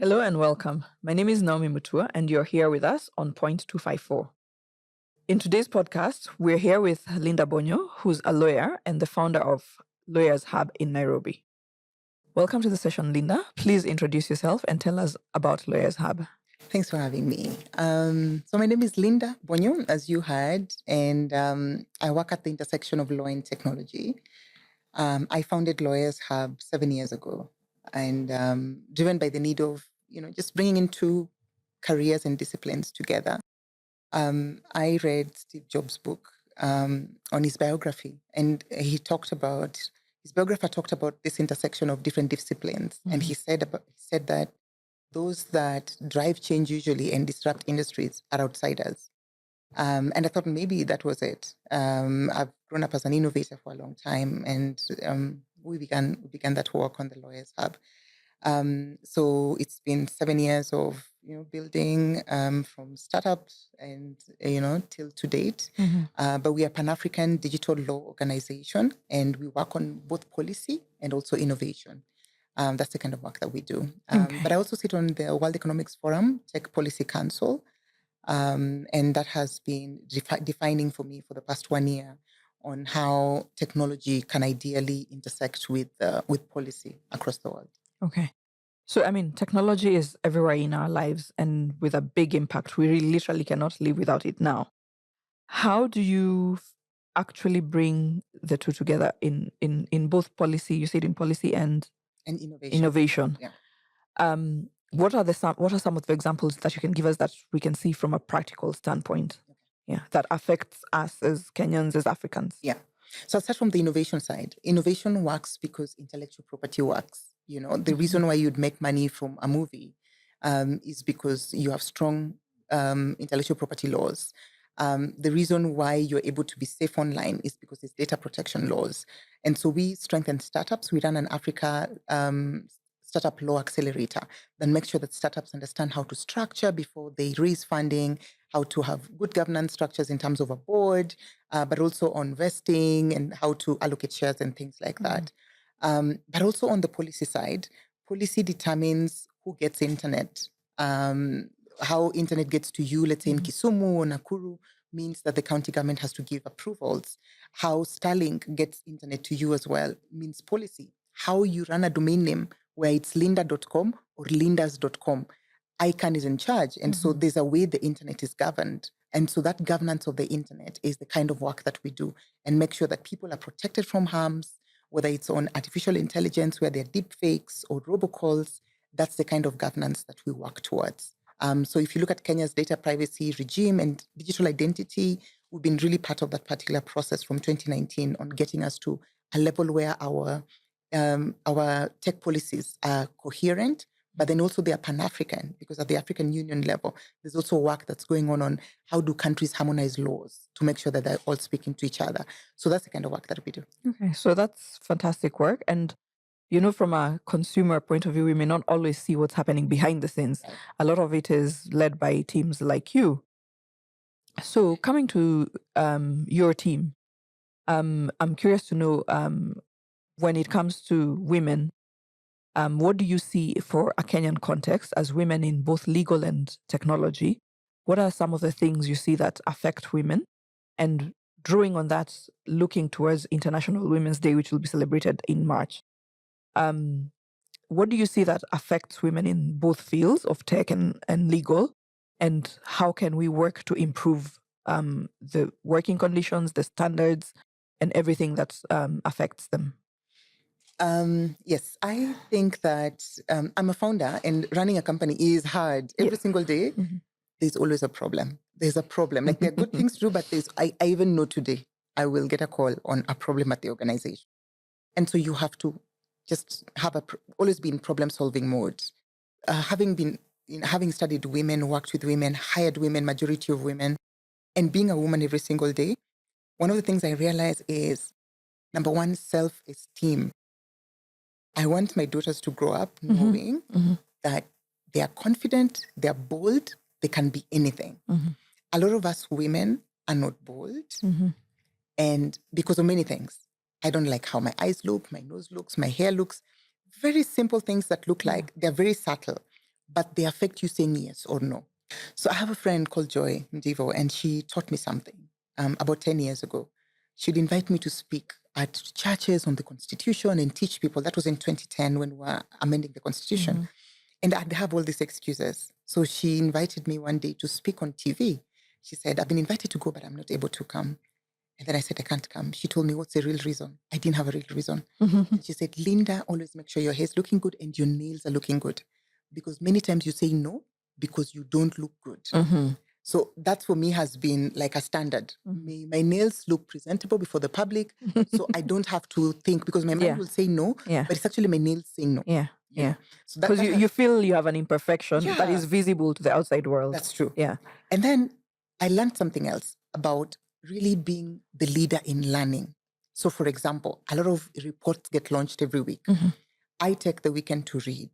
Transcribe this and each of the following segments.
Hello and welcome. My name is Naomi Mutua, and you're here with us on Point 254. In today's podcast, we're here with Linda Bonyo, who's a lawyer and the founder of Lawyers Hub in Nairobi. Welcome to the session, Linda. Please introduce yourself and tell us about Lawyers Hub. Thanks for having me. So my name is Linda Bonyo, as you heard, and I work at the intersection of law and technology. I founded Lawyers Hub 7 years ago, and driven by the need of just bringing in two careers and disciplines together. I read Steve Jobs' book on his biography, and his biographer talked about this intersection of different disciplines, and he said that those that drive change usually and disrupt industries are outsiders. And I thought maybe that was it. I've grown up as an innovator for a long time, and we began that work on the Lawyers Hub. So it's been 7 years of building from startups and till to date. But we are Pan-African digital law organization, and we work on both policy and also innovation. That's the kind of work that we do. But I also sit on the World Economics Forum Tech Policy Council, and that has been defining for me for the past 1 year on how technology can ideally intersect with policy across the world. Okay. So, technology is everywhere in our lives and with a big impact. We really literally cannot live without it now. How do you actually bring the two together in both policy? You said in policy and innovation. Yeah. What are some of the examples that you can give us that we can see from a practical standpoint? Okay. Yeah, that affects us as Kenyans, as Africans. Yeah. So I'll start from the innovation side. Innovation works because intellectual property works. The reason why you'd make money from a movie is because you have strong intellectual property laws. The reason why you're able to be safe online is because there's data protection laws. And so we strengthen startups. We run an Africa startup law accelerator, then make sure that startups understand how to structure before they raise funding, how to have good governance structures in terms of a board, but also on vesting and how to allocate shares and things like that. But also on the policy side, policy determines who gets internet. How internet gets to you, let's say in Kisumu or Nakuru, means that the county government has to give approvals. How Starlink gets internet to you as well means policy. How you run a domain name, where it's linda.com or lindas.com, ICANN is in charge. And so there's a way the internet is governed. And so that governance of the internet is the kind of work that we do and make sure that people are protected from harms, whether it's on artificial intelligence, where there are deep fakes or robocalls. That's the kind of governance that we work towards. So if you look at Kenya's data privacy regime and digital identity, we've been really part of that particular process from 2019 on getting us to a level where our tech policies are coherent, but then also they are Pan-African, because at the African Union level, there's also work that's going on how do countries harmonize laws to make sure that they're all speaking to each other. So that's the kind of work that we do. Okay, so that's fantastic work. And from a consumer point of view, we may not always see what's happening behind the scenes. Right. A lot of it is led by teams like you. So coming to your team, I'm curious to know, when it comes to women, what do you see for a Kenyan context as women in both legal and technology? What are some of the things you see that affect women? And drawing on that, looking towards International Women's Day, which will be celebrated in March. What do you see that affects women in both fields of tech and legal? And how can we work to improve the working conditions, the standards, and everything that affects them? Yes, I think that I'm a founder, and running a company is hard. Every single day, there's always a problem. There's a problem. Like, there are good things to do, but I even know today I will get a call on a problem at the organization. And so you have to just always be in problem-solving mode. Having studied women, worked with women, hired women, majority of women, and being a woman every single day, one of the things I realize is, number one, self-esteem. I want my daughters to grow up knowing that they are confident, they are bold, they can be anything. A lot of us women are not bold, and because of many things. I don't like how my eyes look, my nose looks, my hair looks. Very simple things that look like they're very subtle. but they affect you saying yes or no. So I have a friend called Joy Mdivo, and she taught me something about 10 years ago. She'd invite me to speak at churches on the Constitution and teach people. That was in 2010 when we were amending the Constitution. And I'd have all these excuses. So she invited me one day to speak on TV. She said, I've been invited to go, but I'm not able to come. And then I said, I can't come. She told me, what's the real reason? I didn't have a real reason. And she said, Linda, always make sure your hair is looking good and your nails are looking good. Because many times you say no because you don't look good. So that for me has been like a standard. My nails look presentable before the public. So I don't have to think, because my mind will say no, but it's actually my nails saying no. you know. So Because you feel you have an imperfection that is visible to the outside world. That's true. Yeah. And then I learned something else about really being the leader in learning. So, for example, a lot of reports get launched every week. I take the weekend to read.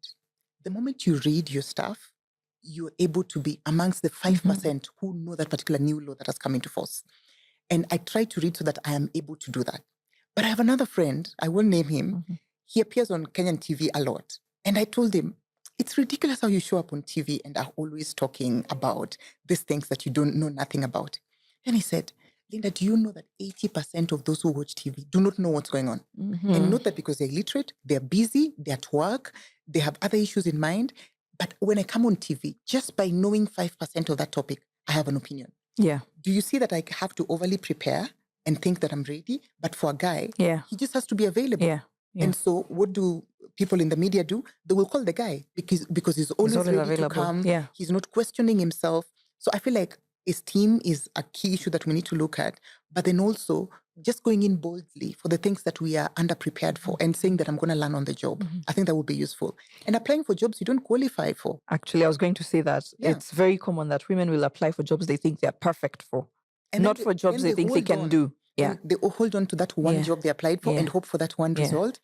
The moment you read your stuff, you're able to be amongst the 5% who know that particular new law that has come into force. And I try to read so that I am able to do that. But I have another friend, I won't name him. He appears on Kenyan TV a lot. And I told him, it's ridiculous how you show up on TV and are always talking about these things that you don't know nothing about. And he said, Linda, do you know that 80% of those who watch TV do not know what's going on? And not that because they're illiterate, they're busy, they're at work, they have other issues in mind. But when I come on TV, just by knowing 5% of that topic, I have an opinion. Yeah. Do you see that I have to overly prepare and think that I'm ready? But for a guy, he just has to be available. Yeah. And so what do people in the media do? They will call the guy because he's always ready available. to come. Yeah. He's not questioning himself. So I feel like esteem is a key issue that we need to look at. But then also just going in boldly for the things that we are underprepared for and saying that I'm going to learn on the job. I think that would be useful. And applying for jobs you don't qualify for. Actually, I was going to say that. It's very common that women will apply for jobs they think they're perfect for. And not for jobs they think they can do. Yeah. They hold on to that one job they applied for and hope for that one result.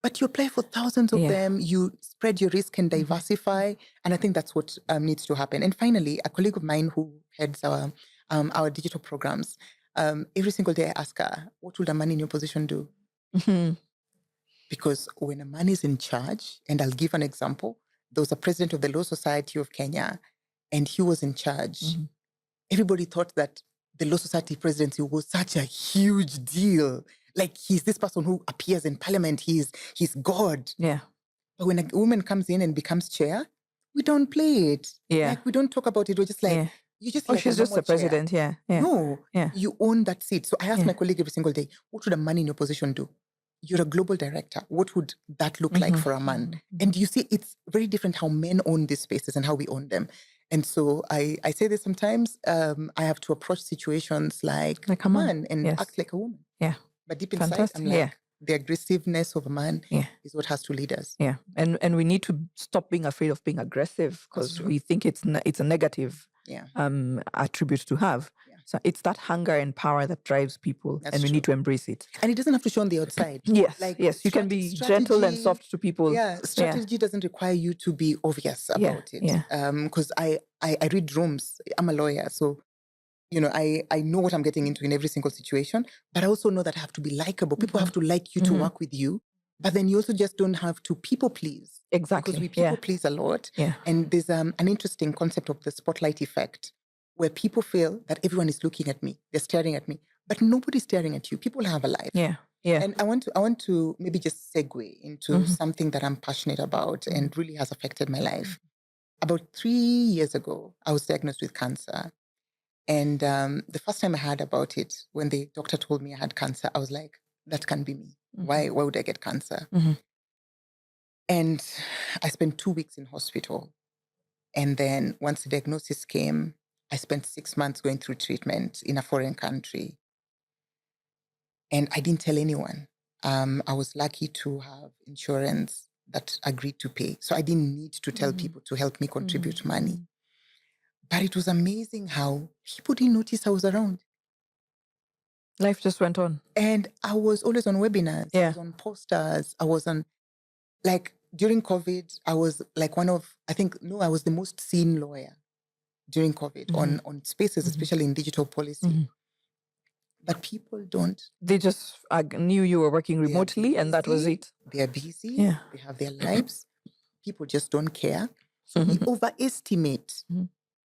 But you apply for thousands of them, you spread your risk and diversify. And I think that's what needs to happen. And finally, a colleague of mine who heads our digital programs, every single day I ask her, what would a man in your position do? Because when a man is in charge, and I'll give an example, there was a president of the Law Society of Kenya, and he was in charge. Everybody thought that the Law Society presidency was such a huge deal. Like, he's this person who appears in parliament, he's God. Yeah. But when a woman comes in and becomes chair, we don't play it. Yeah. Like, we don't talk about it. We're just like, you're just like she's just the president. Chair. Yeah. No, you own that seat. So I ask my colleague every single day, what would a man in your position do? You're a global director. What would that look like for a man? And you see, it's very different how men own these spaces and how we own them. And so I say this sometimes, I have to approach situations like a man and act like a woman. Yeah. But deep inside, I'm like, the aggressiveness of a man is what has to lead us. Yeah. And we need to stop being afraid of being aggressive, because we think it's a negative attribute to have. So it's that hunger and power that drives people, and we need to embrace it. And it doesn't have to show on the outside. Yes, you can be gentle and soft to people. Yeah, strategy doesn't require you to be obvious about it. Because I read rooms. I'm a lawyer, so I know what I'm getting into in every single situation. But I also know that I have to be likable. People have to like you to work with you. But then you also just don't have to people please. Exactly. Because we people please a lot. And there's an interesting concept of the spotlight effect, where people feel that everyone is looking at me, they're staring at me, but nobody's staring at you. People have a life. And I want to maybe just segue into something that I'm passionate about and really has affected my life. About 3 years ago, I was diagnosed with cancer. And the first time I heard about it, when the doctor told me I had cancer, I was like, that can't be me. Why would I get cancer? And I spent 2 weeks in hospital. And then once the diagnosis came, I spent 6 months going through treatment in a foreign country. And I didn't tell anyone. I was lucky to have insurance that agreed to pay. So I didn't need to tell people to help me contribute money. But it was amazing how people didn't notice I was around. Life just went on. And I was always on webinars. I was on posters. I was on, like, during COVID, I was like I was the most seen lawyer during COVID on spaces, especially in digital policy. But people don't. They just knew you were working remotely, and that was it. They are busy. They have their lives. People just don't care. So we overestimate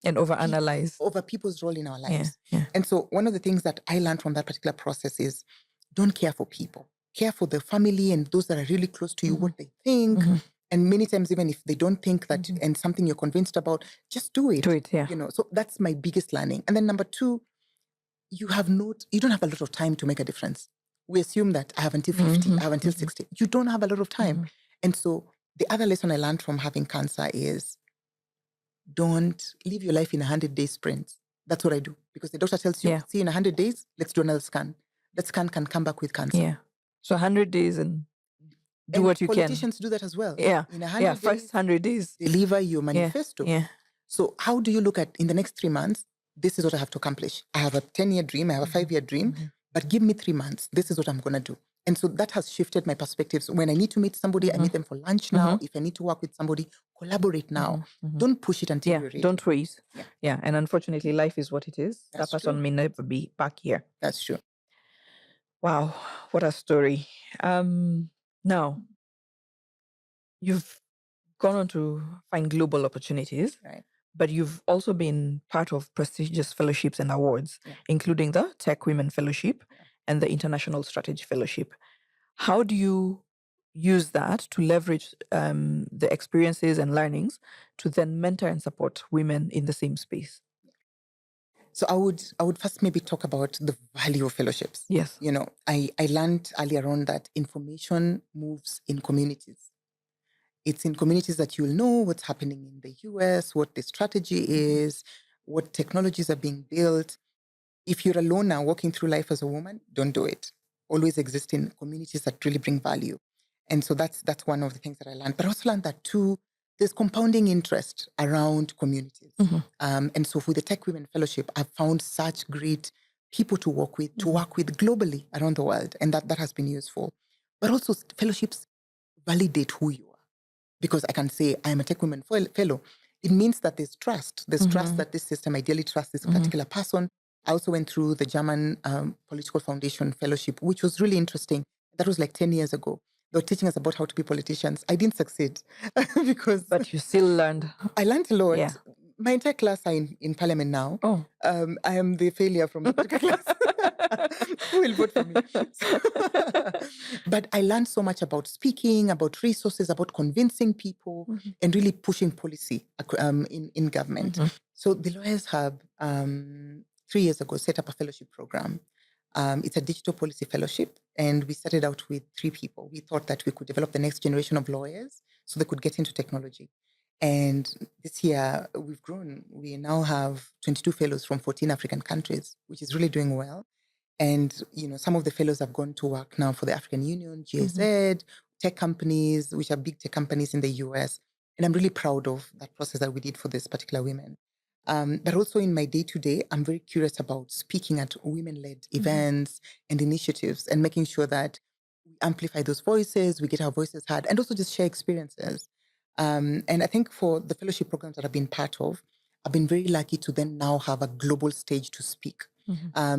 And overanalyze. over people's role in our Yeah. lives. Yeah. And so one of the things that I learned from that particular process is don't care for people. Care for the family and those that are really close to you, what they think. And many times, even if they don't think that and something you're convinced about, just do it. Do it, yeah. You know, so that's my biggest learning. And then number two, you don't have a lot of time to make a difference. We assume that I have until 50, I have until 60. You don't have a lot of time. And so the other lesson I learned from having cancer is don't live your life in 100-day sprints. That's what I do. Because the doctor tells you, see, in 100 days, let's do another scan. That scan can come back with cancer. Yeah. So 100 days and do what you can. Politicians do that as well. Yeah. In 100 First days, 100 days. deliver your manifesto. Yeah. So how do you look at, in the next 3 months, this is what I have to accomplish. I have a 10-year dream, I have a 5-year dream, but give me 3 months. This is what I'm going to do. And so that has shifted my perspectives. When I need to meet somebody, I meet them for lunch now. If I need to work with somebody, collaborate now. Don't push it until you're ready. Don't wait. Yeah. And unfortunately, life is what it is. That's that person true. may never be back here. That's true. Wow. What a story. Now, you've gone on to find global opportunities. Right. But you've also been part of prestigious fellowships and awards, including the Tech Women Fellowship and the International Strategy Fellowship. How do you use that to leverage the experiences and learnings to then mentor and support women in the same space? So I would first maybe talk about the value of fellowships. Yes. You know, I learned earlier on that information moves in communities. It's in communities that you'll know what's happening in the US, what the strategy is, what technologies are being built. If you're alone now walking through life as a woman, don't do it. Always exist in communities that really bring value. And so that's one of the things that I learned. But I also learned that too, there's compounding interest around communities. And so for the Tech Women Fellowship, I've found such great people to work with globally around the world. And that has been useful. But also fellowships validate who you are. Because I can say I'm a Tech Women Fellow. It means that there's trust. There's trust that this system ideally trusts this particular person. I also went through the German Political Foundation Fellowship, which was really interesting. That was like 10 years ago. They were teaching us about how to be politicians. I didn't succeed because... But you still learned. I learned a lot. Yeah. My entire class are in parliament now. Oh. I am the failure from the class. Who will vote for me? But I learned so much about speaking, about resources, about convincing people, and really pushing policy in government. So the Lawyers Hub, 3 years ago, set up a fellowship program. It's a digital policy fellowship, and we started out with 3 people. We thought that we could develop the next generation of lawyers so they could get into technology. And this year, we've grown. We now have 22 fellows from 14 African countries, which is really doing well. And, you know, some of the fellows have gone to work now for the African Union, GIZ, tech companies, which are big tech companies in the US. And I'm really proud of that process that we did for this particular women. But also in my day-to-day, I'm very curious about speaking at women-led events and initiatives and making sure that we amplify those voices, we get our voices heard, and also just share experiences. And I think for the fellowship programs that I've been part of, I've been very lucky to then now have a global stage to speak.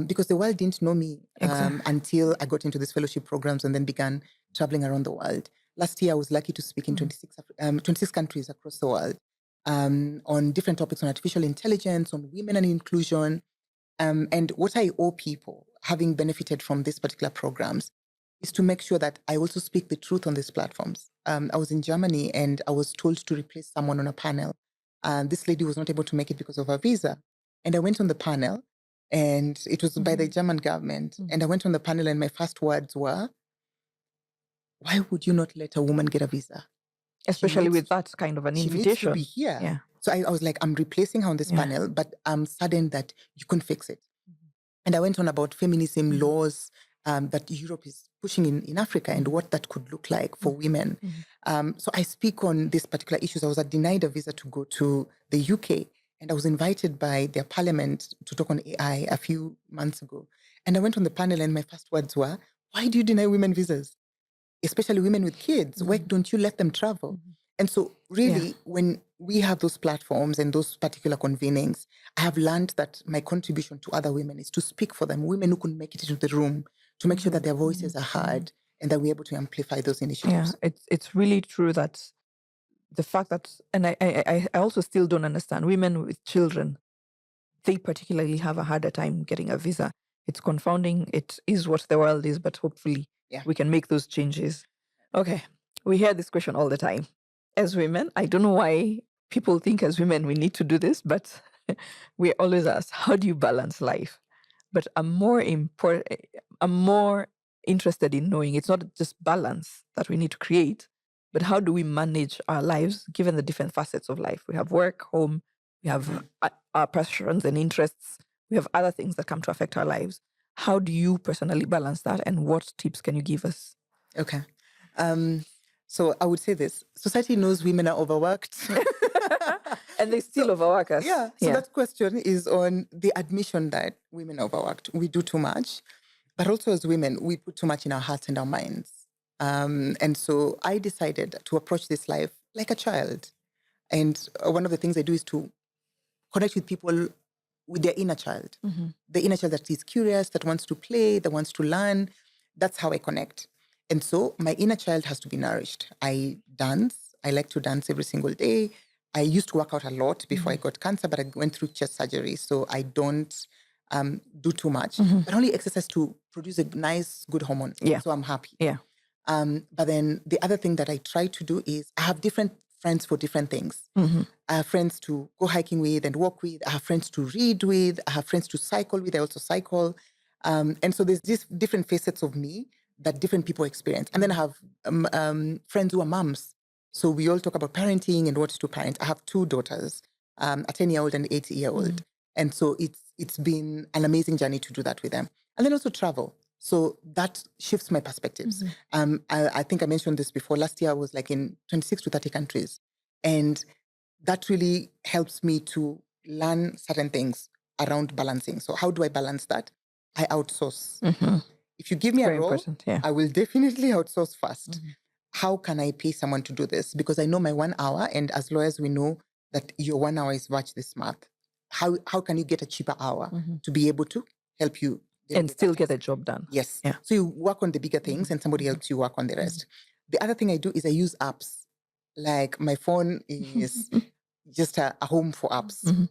Because the world didn't know me until I got into these fellowship programs and then began traveling around the world. Last year, I was lucky to speak in 26 countries across the world on different topics on artificial intelligence, on women and inclusion. And what I owe people, having benefited from these particular programs, is to make sure that I also speak the truth on these platforms. I was in Germany and I was told to replace someone on a panel. This lady was not able to make it because of her visa. And I went on the panel, and it was by the German government. And I went on the panel, and my first words were, why would you not let a woman get a visa? Especially with that kind of an invitation. She needs to be here. Yeah. So I was like, I'm replacing her on this panel, but I'm saddened that you couldn't fix it. And I went on about feminism laws that Europe is pushing in Africa and what that could look like for women. So I speak on these particular issues. I was denied a visa to go to the UK, and I was invited by their parliament to talk on AI a few months ago. And I went on the panel, and my first words were, why do you deny women visas? Especially women with kids. Why don't you let them travel? And so really, when we have those platforms and those particular convenings, I have learned that my contribution to other women is to speak for them, women who couldn't make it into the room, to make sure that their voices are heard and that we're able to amplify those initiatives. Yeah, it's really true that the fact that, and I also still don't understand women with children. They particularly have a harder time getting a visa. It's confounding. It is what the world is, but hopefully Yeah. we can make those changes. Okay. We hear this question all the time. As women, I don't know why people think as women we need to do this, but we always ask, how do you balance life? But I'm more interested in knowing it's not just balance that we need to create, but how do we manage our lives given the different facets of life? We have work, home, we have our passions and interests, we have other things that come to affect our lives. How do you personally balance that, and what tips can you give us? Okay. So I would say this: society knows women are overworked. And they still overwork us. Yeah. So that question is on the admission that women are overworked. We do too much, but also as women, we put too much in our hearts and our minds. And so I decided to approach this life like a child. And one of the things I do is to connect with people with their inner child, the inner child that is curious, that wants to play, that wants to learn. That's how I connect. And so my inner child has to be nourished. I dance. I like to dance every single day. I used to work out a lot before I got cancer, but I went through chest surgery, so I don't do too much, but only exercise to produce a nice, good hormone. Yeah. So I'm happy. Yeah. But then the other thing that I try to do is I have different friends for different things. I have friends to go hiking with and walk with. I have friends to read with. I have friends to cycle with. I also cycle. And so there's these different facets of me that different people experience. And then I have friends who are moms. So we all talk about parenting and what to parent. I have two daughters, a 10-year-old and an 8-year-old. And so it's been an amazing journey to do that with them. And then also travel. So that shifts my perspectives. I think I mentioned this before. Last year I was like in 26 to 30 countries. And that really helps me to learn certain things around balancing. So how do I balance that? I outsource. If you give me Very a role, important, yeah. I will definitely outsource first. How can I pay someone to do this? Because I know my 1 hour, and as lawyers, we know that your 1 hour is watch this month. How can you get a cheaper hour to be able to help you and still get the job done? Yes. Yeah. So you work on the bigger things and somebody helps you work on the rest. The other thing I do is I use apps. Like my phone is just a home for apps.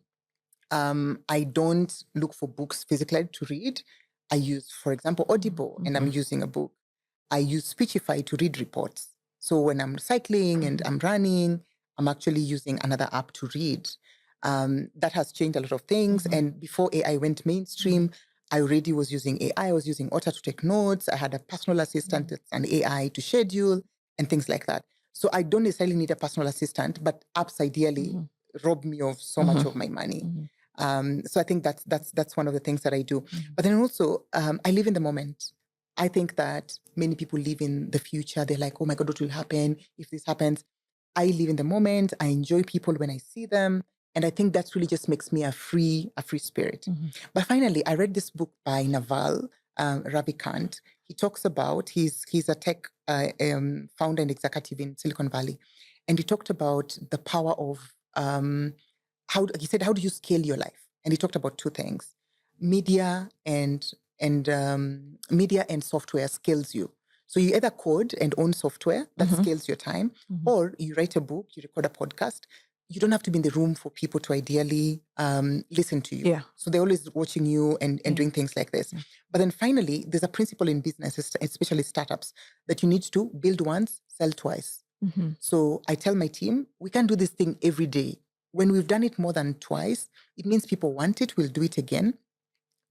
I don't look for books physically to read. I use, for example, Audible, and I'm using a book. I use Speechify to read reports. So when I'm cycling and I'm running, I'm actually using another app to read. That has changed a lot of things. And before AI went mainstream, I already was using AI. I was using Otter to take notes. I had a personal assistant that's an AI to schedule and things like that. So I don't necessarily need a personal assistant, but apps ideally rob me of so much of my money. So I think that's one of the things that I do. But then also, I live in the moment. I think that many people live in the future. They're like, oh my God, what will happen if this happens? I live in the moment. I enjoy people when I see them. And I think that really just makes me a free spirit. But finally, I read this book by Naval Ravikant. He talks about, he's a tech founder and executive in Silicon Valley. And he talked about the power of, he said, how do you scale your life? And he talked about two things: media and software scales you. So you either code and own software that scales your time, or you write a book, you record a podcast. You don't have to be in the room for people to ideally listen to you. Yeah. So they're always watching you and doing things like this. But then finally, there's a principle in business, especially startups, that you need to build once, sell twice. So I tell my team, we can't do this thing every day. When we've done it more than twice, it means people want it, we'll do it again.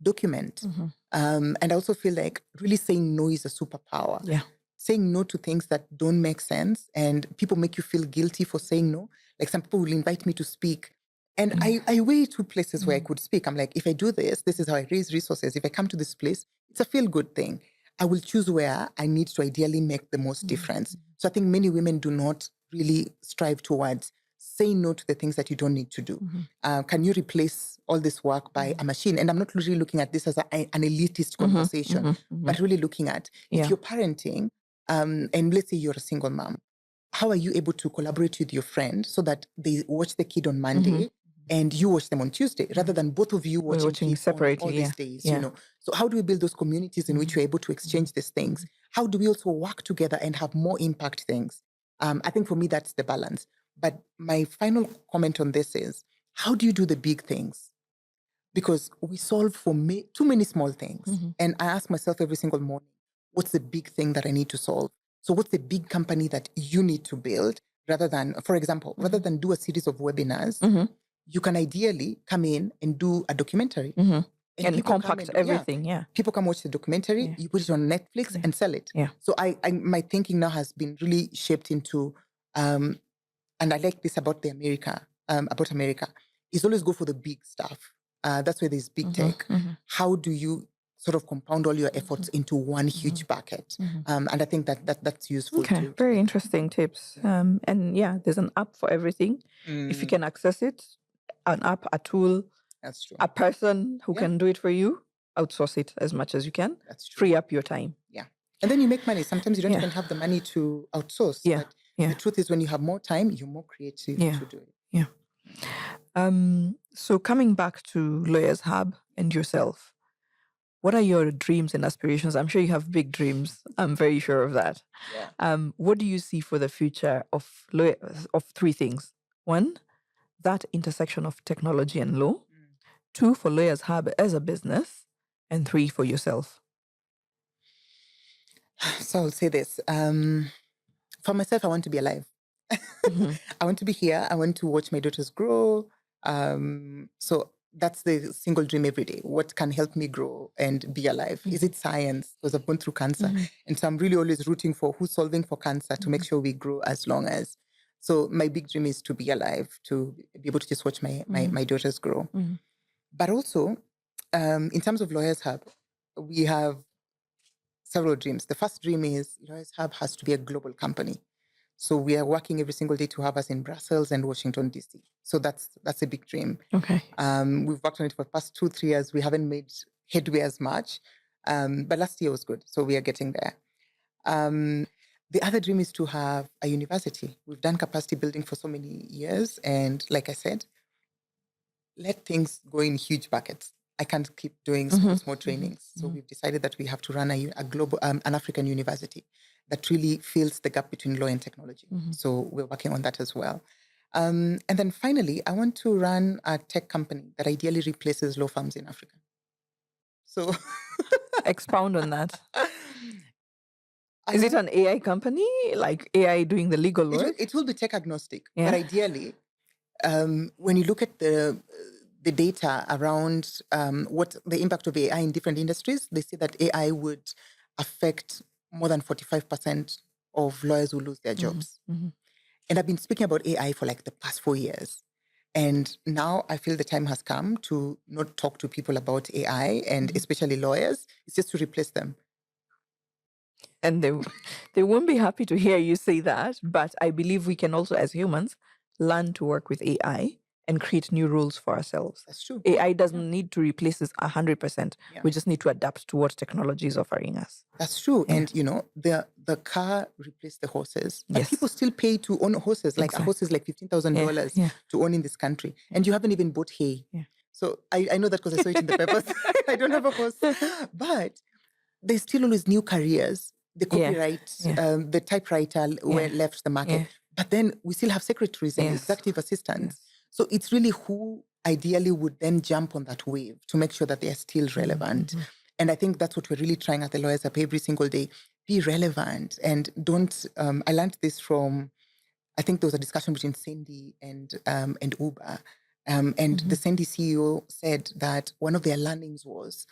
Document. And I also feel like really saying no is a superpower. Yeah. Saying no to things that don't make sense, and people make you feel guilty for saying no. Like some people will invite me to speak, and I weigh two places where I could speak. I'm like, if I do this, this is how I raise resources. If I come to this place, it's a feel-good thing. I will choose where I need to ideally make the most difference. So I think many women do not really strive towards saying no to the things that you don't need to do. Can you replace all this work by a machine? And I'm not really looking at this as an elitist conversation, but really looking at if you're parenting, and let's say you're a single mom, how are you able to collaborate with your friend so that they watch the kid on Monday and you watch them on Tuesday, rather than both of you watching kids separately, all these days, you know? So how do we build those communities in which we're able to exchange these things? How do we also work together and have more impact things? I think for me, that's the balance. But my final comment on this is, how do you do the big things? Because we solve for too many small things. And I ask myself every single morning, what's the big thing that I need to solve? So what's the big company that you need to build rather than, for example, rather than do a series of webinars, you can ideally come in and do a documentary. And people come compact and everything, yeah. people come watch the documentary, you put it on Netflix and sell it. Yeah. So my thinking now has been really shaped into, and I like this about America, is always go for the big stuff. That's where there's big tech. How do you sort of compound all your efforts into one huge bucket? And I think that's useful Okay, too. very interesting tips. And yeah, there's an app for everything. If you can access it, an app, a tool, That's true. a person who can do it for you, outsource it as much as you can. That's true. Free up your time. Yeah. And then you make money. Sometimes you don't even have the money to outsource. Yeah. But the truth is, when you have more time, you're more creative to do it. Yeah. So coming back to Lawyers Hub and yourself, what are your dreams and aspirations? I'm sure you have big dreams. I'm very sure of that. Yeah. What do you see for the future of three things? One, that intersection of technology and law. Two, for Lawyers Hub as a business. And three, for yourself. So I'll say this. For myself, I want to be alive. I want to be here. I want to watch my daughters grow. So that's the single dream every day. What can help me grow and be alive? Is it science? Because I've gone through cancer. And so I'm really always rooting for who's solving for cancer to make sure we grow as long as. So my big dream is to be alive, to be able to just watch my daughters grow. But also, in terms of Lawyers Hub, we have several dreams. The first dream is Lawyers Hub has to be a global company. So we are working every single day to have us in Brussels and Washington, D.C. So that's a big dream. Okay. We've worked on it for the past 2-3 years. We haven't made headway as much, but last year was good. So we are getting there. The other dream is to have a university. We've done capacity building for so many years. And like I said, let things go in huge buckets. I can't keep doing small trainings. So we've decided that we have to run a global, an African university that really fills the gap between law and technology. So we're working on that as well. And then finally, I want to run a tech company that ideally replaces law firms in Africa. So expound on that. Is it an AI company, like AI doing the legal work? It will be tech agnostic, but ideally, when you look at the data around what the impact of AI in different industries, they say that AI would affect more than 45% of lawyers who lose their jobs. And I've been speaking about AI for like the past 4 years. And now I feel the time has come to not talk to people about AI and especially lawyers. It's just to replace them. And they won't be happy to hear you say that. But I believe we can also, as humans, learn to work with AI and create new rules for ourselves. That's true. AI doesn't need to replace us 100%. We just need to adapt to what technology is offering us. That's true. And the car replaced the horses, but people still pay to own horses. Like a horse is like $15,000 to own in this country, and you haven't even bought hay. So I know that because I saw it in the papers. I don't have a horse, but there's still always new careers. The copyright, the typewriter left the market, but then we still have secretaries and executive assistants. So it's really who ideally would then jump on that wave to make sure that they are still relevant. And I think that's what we're really trying at the Lawyers Hub every single day. Be relevant and don't, I learned this from, I think there was a discussion between Cindy and Uber. And the Cindy CEO said that one of their learnings was,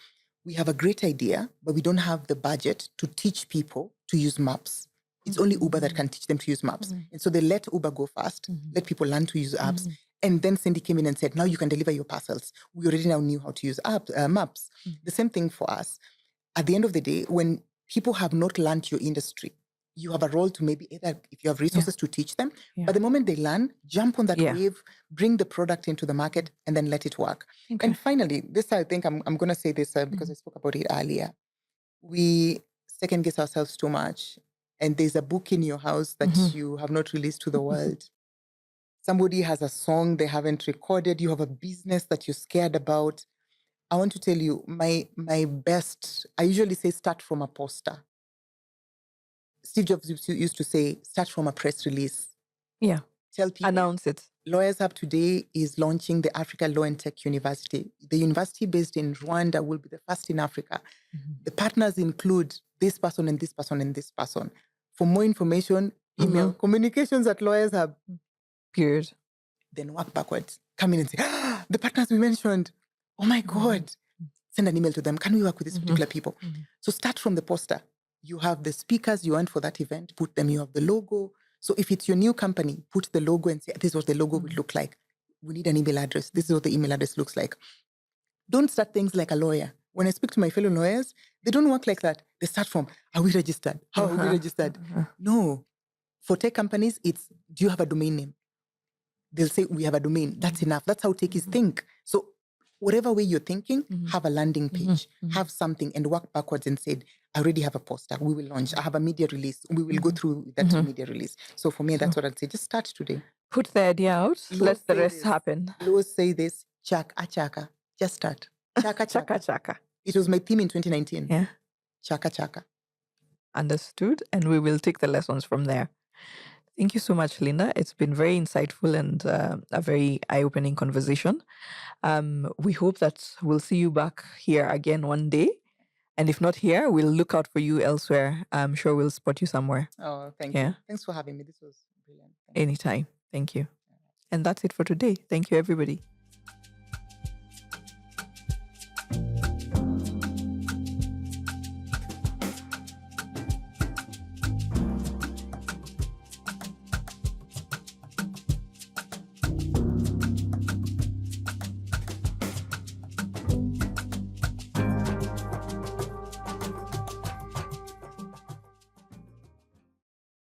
we have a great idea, but we don't have the budget to teach people to use maps. It's only Uber that can teach them to use maps. And so they let Uber go fast, let people learn to use apps. And then Cindy came in and said, now you can deliver your parcels. We already now knew how to use maps. The same thing for us. At the end of the day, when people have not learned your industry, you have a role to maybe either, if you have resources, to teach them. But the moment they learn, jump on that wave, bring the product into the market, and then let it work. And finally, this, I think I'm going to say this because I spoke about it earlier. We second guess ourselves too much. And there's a book in your house that you have not released to the world. Somebody has a song they haven't recorded. You have a business that you're scared about. I want to tell you, my best, I usually say start from a poster. Steve Jobs used to say, start from a press release. Yeah. tell people. Announce it. Lawyers Hub today is launching the Africa Law and Tech University. The university based in Rwanda will be the first in Africa. The partners include this person and this person and this person. For more information, email communications@Lawyers Hub. Period. Then work backwards. Come in and say, the partners we mentioned. Oh my God. Send an email to them. Can we work with these particular people? So start from the poster. You have the speakers you want for that event, put them, you have the logo. So if it's your new company, put the logo and say, this is what the logo would look like. We need an email address. This is what the email address looks like. Don't start things like a lawyer. When I speak to my fellow lawyers, they don't work like that. They start from, are we registered? How are we registered? No. For tech companies, it's, do you have a domain name? They'll say, we have a domain. That's enough. That's how techies think. So whatever way you're thinking, have a landing page, have something, and work backwards and say, I already have a poster. We will launch. I have a media release. We will go through that media release. So for me, that's what I'd say. Just start today. Put the idea out. Let the rest happen. Laws say this. Chaka chaka. Just start. Chaka chaka. Chaka chaka. It was my theme in 2019. Yeah. Chaka chaka. Understood. And we will take the lessons from there. Thank you so much, Linda. It's been very insightful and a very eye-opening conversation. We hope that we'll see you back here again one day. And if not here, we'll look out for you elsewhere. I'm sure we'll spot you somewhere. Oh, thank you. Thanks for having me. This was brilliant. Anytime. Thank you. And that's it for today. Thank you, everybody.